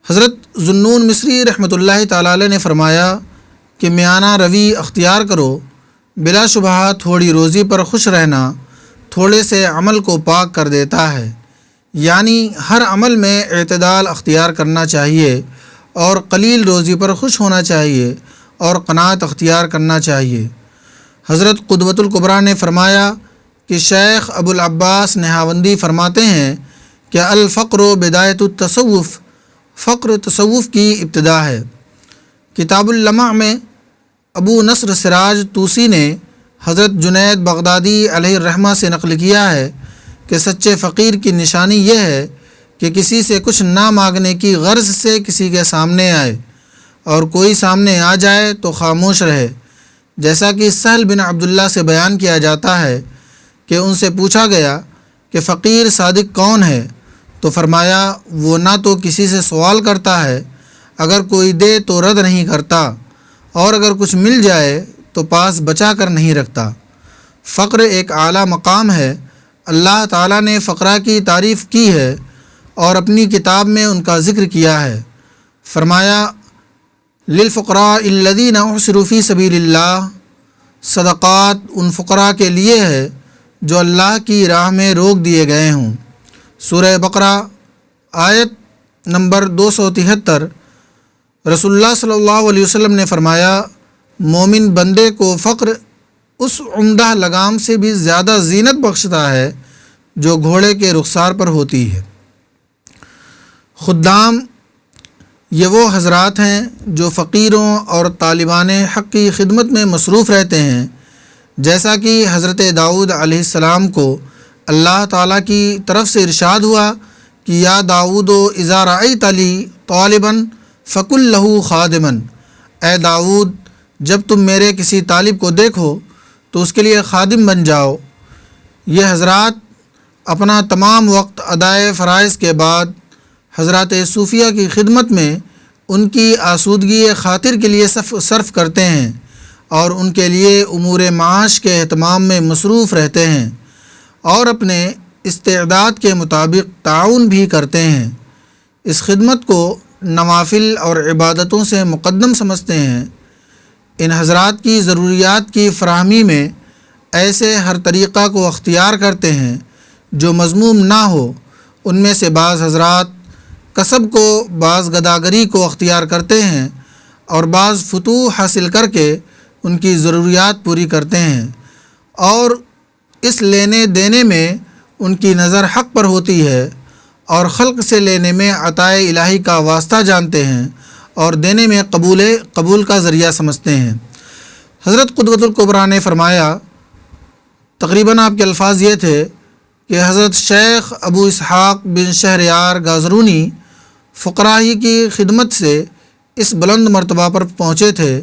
حضرت ذوالنون مصری رحمۃ اللہ تعالی علیہ نے فرمایا کہ میانہ روی اختیار کرو، بلا شبہ تھوڑی روزی پر خوش رہنا تھوڑے سے عمل کو پاک کر دیتا ہے، یعنی ہر عمل میں اعتدال اختیار کرنا چاہیے اور قلیل روزی پر خوش ہونا چاہیے اور قناعت اختیار کرنا چاہیے۔ حضرت قدوۃ الکبریٰ نے فرمایا کہ شیخ ابو العباس نہاوندی فرماتے ہیں کہ الفقر بدایت التصوف، فقر تصوف کی ابتدا ہے۔ کتاب اللمع میں ابو نصر سراج طوسی نے حضرت جنید بغدادی علیہ الرحمہ سے نقل کیا ہے کہ سچے فقیر کی نشانی یہ ہے کہ کسی سے کچھ نہ مانگنے کی غرض سے کسی کے سامنے آئے، اور کوئی سامنے آ جائے تو خاموش رہے۔ جیسا کہ سہل بن عبداللہ سے بیان کیا جاتا ہے کہ ان سے پوچھا گیا کہ فقیر صادق کون ہے، تو فرمایا وہ نہ تو کسی سے سوال کرتا ہے، اگر کوئی دے تو رد نہیں کرتا، اور اگر کچھ مل جائے تو پاس بچا کر نہیں رکھتا۔ فقر ایک اعلیٰ مقام ہے۔ اللہ تعالیٰ نے فقراء کی تعریف کی ہے اور اپنی کتاب میں ان کا ذکر کیا ہے۔ فرمایا للفقراء الذین احصروا فی سبیل اللہ، صدقات ان فقراء کے لیے ہے جو اللہ کی راہ میں روک دیے گئے ہوں۔ سورہ بقرہ آیت نمبر 273۔ رسول اللہ صلی اللہ علیہ وسلم نے فرمایا مومن بندے کو فقر اس عمدہ لگام سے بھی زیادہ زینت بخشتا ہے جو گھوڑے کے رخسار پر ہوتی ہے۔ خدام یہ وہ حضرات ہیں جو فقیروں اور طالبان حق کی خدمت میں مصروف رہتے ہیں، جیسا کہ حضرت داؤد علیہ السلام کو اللہ تعالیٰ کی طرف سے ارشاد ہوا کہ یا داؤد اذا رأیت لی طالبا فقل لہ خادما، اے داؤد جب تم میرے کسی طالب کو دیکھو تو اس کے لیے خادم بن جاؤ۔ یہ حضرات اپنا تمام وقت ادائے فرائض کے بعد حضرات صوفیہ کی خدمت میں ان کی آسودگی خاطر کے لیے صرف کرتے ہیں اور ان کے لیے امور معاش کے اہتمام میں مصروف رہتے ہیں، اور اپنے استعداد کے مطابق تعاون بھی کرتے ہیں۔ اس خدمت کو نوافل اور عبادتوں سے مقدم سمجھتے ہیں۔ ان حضرات کی ضروریات کی فراہمی میں ایسے ہر طریقہ کو اختیار کرتے ہیں جو مذموم نہ ہو۔ ان میں سے بعض حضرات کسب کو، بعض گداگری کو اختیار کرتے ہیں، اور بعض فتوح حاصل کر کے ان کی ضروریات پوری کرتے ہیں، اور اس لینے دینے میں ان کی نظر حق پر ہوتی ہے، اور خلق سے لینے میں عطائے الہی کا واسطہ جانتے ہیں اور دینے میں قبول کا ذریعہ سمجھتے ہیں۔ حضرت قدوۃ الکبریٰ نے فرمایا، تقریباً آپ کے الفاظ یہ تھے کہ حضرت شیخ ابو اسحاق بن شہریار گازرونی فقراء ہی کی خدمت سے اس بلند مرتبہ پر پہنچے تھے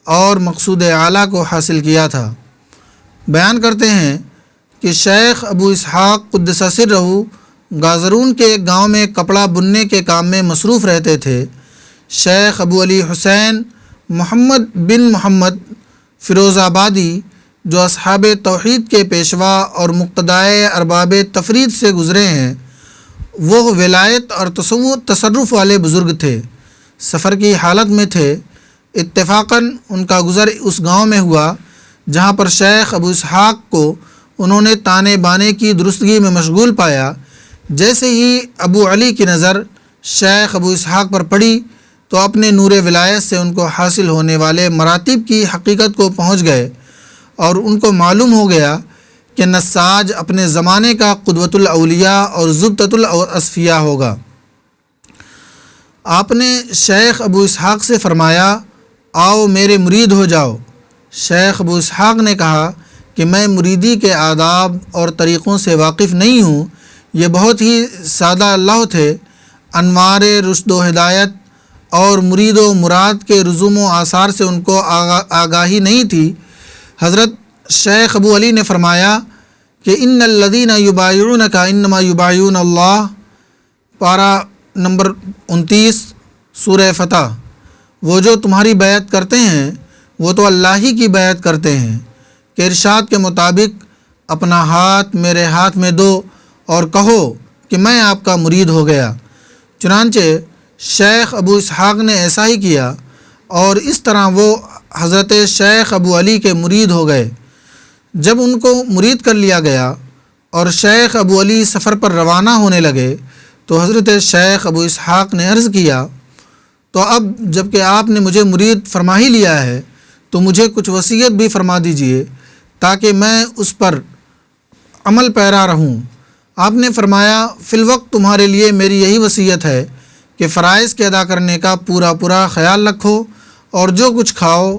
اور مقصود اعلیٰ کو حاصل کیا تھا۔ بیان کرتے ہیں کہ شیخ ابو اسحاق قدس سرہ گازرون کے ایک گاؤں میں کپڑا بننے کے کام میں مصروف رہتے تھے۔ شیخ ابو علی حسین محمد بن محمد فیروز آبادی جو اصحاب توحید کے پیشوا اور مقتدائے ارباب تفرید سے گزرے ہیں، وہ ولایت اور تصرف والے بزرگ تھے۔ سفر کی حالت میں تھے، اتفاقاً ان کا گزر اس گاؤں میں ہوا جہاں پر شیخ ابو اسحاق کو انہوں نے تانے بانے کی درستگی میں مشغول پایا۔ جیسے ہی ابو علی کی نظر شیخ ابو اسحاق پر پڑی تو اپنے نور ولایت سے ان کو حاصل ہونے والے مراتب کی حقیقت کو پہنچ گئے، اور ان کو معلوم ہو گیا کہ نساج اپنے زمانے کا قدوۃ الاولیاء اور زبدۃ الاصفیاء ہوگا۔ آپ نے شیخ ابو اسحاق سے فرمایا، آؤ میرے مرید ہو جاؤ۔ شیخ ابو اسحاق نے کہا کہ میں مریدی کے آداب اور طریقوں سے واقف نہیں ہوں۔ یہ بہت ہی سادہ لوح تھے، انوار رشد و ہدایت اور مرید و مراد کے رسوم و آثار سے ان کو آگاہی نہیں تھی۔ حضرت شیخ ابو علی نے فرمایا کہ ان الذین یبایعونک انما یبایعون اللہ، پارہ نمبر 29 سورہ فتح، وہ جو تمہاری بیعت کرتے ہیں وہ تو اللہ ہی کی بیعت کرتے ہیں، کہ ارشاد کے مطابق اپنا ہاتھ میرے ہاتھ میں دو اور کہو کہ میں آپ کا مرید ہو گیا۔ چنانچہ شیخ ابو اسحاق نے ایسا ہی کیا اور اس طرح وہ حضرت شیخ ابو علی کے مرید ہو گئے۔ جب ان کو مرید کر لیا گیا اور شیخ ابو علی سفر پر روانہ ہونے لگے تو حضرت شیخ ابو اسحاق نے عرض کیا، تو اب جب کہ آپ نے مجھے مرید فرما ہی لیا ہے تو مجھے کچھ وصیت بھی فرما دیجئے تاکہ میں اس پر عمل پیرا رہوں۔ آپ نے فرمایا، فی الوقت تمہارے لیے میری یہی وصیت ہے کہ فرائض کے ادا کرنے کا پورا خیال رکھو اور جو کچھ کھاؤ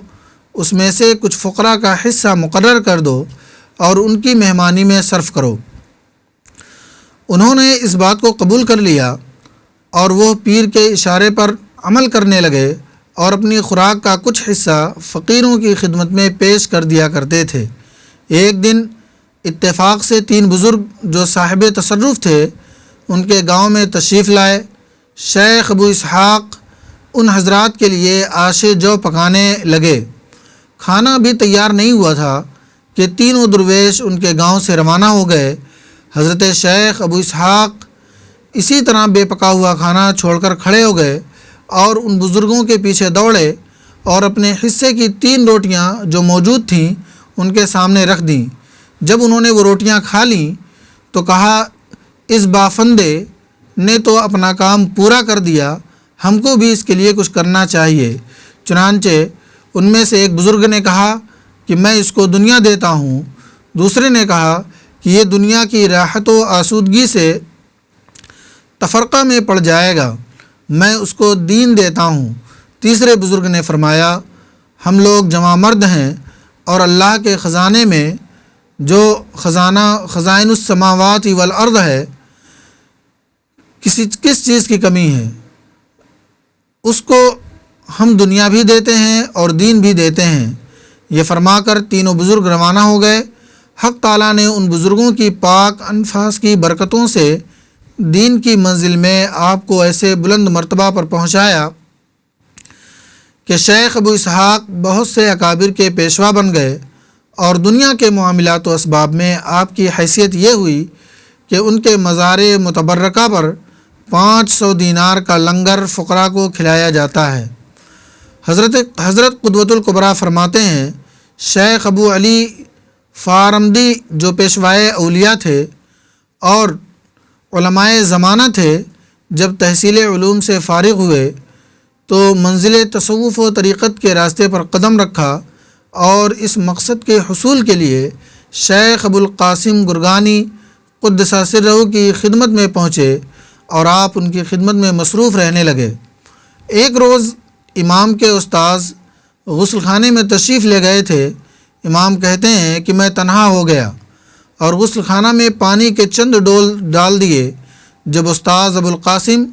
اس میں سے کچھ فقراء کا حصہ مقرر کر دو اور ان کی مہمانی میں صرف کرو۔ انہوں نے اس بات کو قبول کر لیا اور وہ پیر کے اشارے پر عمل کرنے لگے اور اپنی خوراک کا کچھ حصہ فقیروں کی خدمت میں پیش کر دیا کرتے تھے۔ ایک دن اتفاق سے 3 بزرگ جو صاحب تصرف تھے ان کے گاؤں میں تشریف لائے۔ شیخ ابو اسحاق ان حضرات کے لیے آش جو پکانے لگے۔ کھانا بھی تیار نہیں ہوا تھا کہ تینوں درویش ان کے گاؤں سے روانہ ہو گئے۔ حضرت شیخ ابو اسحاق اسی طرح بے پکا ہوا کھانا چھوڑ کر کھڑے ہو گئے اور ان بزرگوں کے پیچھے دوڑے اور اپنے حصے کی 3 روٹیاں جو موجود تھیں ان کے سامنے رکھ دیں۔ جب انہوں نے وہ روٹیاں کھا لیں تو کہا، اس بافندے نے تو اپنا کام پورا کر دیا، ہم کو بھی اس کے لیے کچھ کرنا چاہیے۔ چنانچہ ان میں سے ایک بزرگ نے کہا کہ میں اس کو دنیا دیتا ہوں، دوسرے نے کہا کہ یہ دنیا کی راحت و آسودگی سے تفرقہ میں پڑ جائے گا، میں اس کو دین دیتا ہوں۔ تیسرے بزرگ نے فرمایا، ہم لوگ جوان مرد ہیں اور اللہ کے خزانے میں جو خزانہ خزائن السماوات والارض ہے کس چیز کی کمی ہے، اس کو ہم دنیا بھی دیتے ہیں اور دین بھی دیتے ہیں۔ یہ فرما کر تینوں بزرگ روانہ ہو گئے۔ حق تعالیٰ نے ان بزرگوں کی پاک انفاس کی برکتوں سے دین کی منزل میں آپ کو ایسے بلند مرتبہ پر پہنچایا کہ شیخ ابو اسحاق بہت سے اکابر کے پیشوا بن گئے اور دنیا کے معاملات و اسباب میں آپ کی حیثیت یہ ہوئی کہ ان کے مزار متبرکہ پر 500 دینار کا لنگر فقراء کو کھلایا جاتا ہے۔ حضرت قدوۃ الکبریٰ فرماتے ہیں، شیخ ابو علی فارمدی جو پیشوائے اولیاء تھے اور علماء زمانہ تھے، جب تحصیل علوم سے فارغ ہوئے تو منزل تصوف و طریقت کے راستے پر قدم رکھا اور اس مقصد کے حصول کے لیے شیخ ابو القاسم گرگانی قدس سرہ کی خدمت میں پہنچے اور آپ ان کی خدمت میں مصروف رہنے لگے۔ ایک روز امام کے استاذ غسل خانے میں تشریف لے گئے تھے۔ امام کہتے ہیں کہ میں تنہا ہو گیا اور غسل خانہ میں پانی کے چند ڈول ڈال دیے۔ جب استاذ ابو القاسم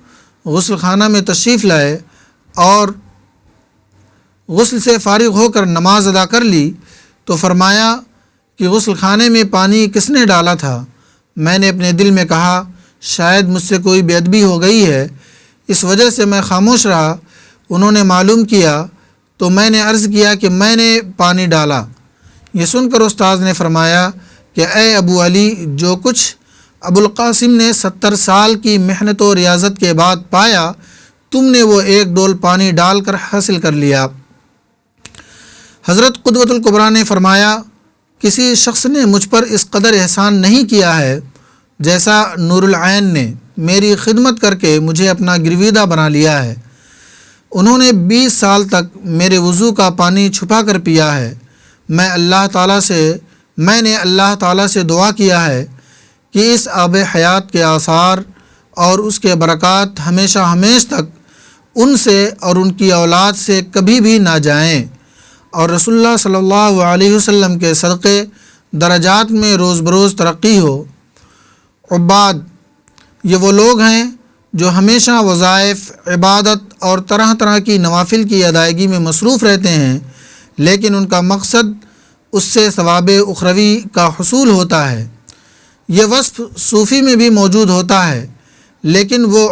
غسل خانہ میں تشریف لائے اور غسل سے فارغ ہو کر نماز ادا کر لی تو فرمایا کہ غسل خانے میں پانی کس نے ڈالا تھا؟ میں نے اپنے دل میں کہا شاید مجھ سے کوئی بے ادبی ہو گئی ہے، اس وجہ سے میں خاموش رہا۔ انہوں نے معلوم کیا تو میں نے عرض کیا کہ میں نے پانی ڈالا۔ یہ سن کر استاذ نے فرمایا کہ اے ابو علی، جو کچھ ابو القاسم نے 70 سال کی محنت و ریاضت کے بعد پایا، تم نے وہ 1 ڈول پانی ڈال کر حاصل کر لیا۔ حضرت قدوۃ الکبریٰ نے فرمایا، کسی شخص نے مجھ پر اس قدر احسان نہیں کیا ہے جیسا نور العین نے میری خدمت کر کے مجھے اپنا گرویدہ بنا لیا ہے۔ انہوں نے 20 سال تک میرے وضو کا پانی چھپا کر پیا ہے۔ میں نے اللہ تعالیٰ سے دعا کیا ہے کہ اس آب حیات کے آثار اور اس کے برکات ہمیشہ ہمیش تک ان سے اور ان کی اولاد سے کبھی بھی نہ جائیں، اور رسول اللہ صلی اللہ علیہ وسلم کے صدقے درجات میں روز بروز ترقی ہو۔ عباد یہ وہ لوگ ہیں جو ہمیشہ وظائف، عبادت اور طرح طرح کی نوافل کی ادائیگی میں مصروف رہتے ہیں، لیکن ان کا مقصد اس سے ثواب اخروی کا حصول ہوتا ہے۔ یہ وصف صوفی میں بھی موجود ہوتا ہے، لیکن وہ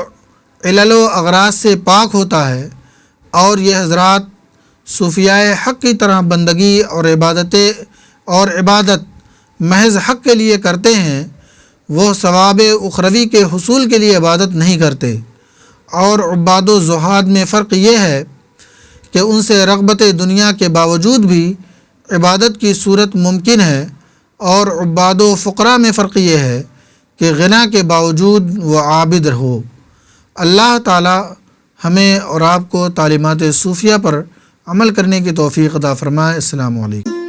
علل و اغراض سے پاک ہوتا ہے، اور یہ حضرات صوفیاء حق کی طرح بندگی اور عبادت محض حق کے لیے کرتے ہیں، وہ ثواب اخروی کے حصول کے لیے عبادت نہیں کرتے۔ اور عباد و زہاد میں فرق یہ ہے کہ ان سے رغبت دنیا کے باوجود بھی عبادت کی صورت ممکن ہے، اور عباد و فقراء میں فرق یہ ہے کہ غنا کے باوجود وہ عابد ہو۔ اللہ تعالی ہمیں اور آپ کو تعلیمات صوفیہ پر عمل کرنے کی توفیق عطا فرمائے۔ السلام علیکم۔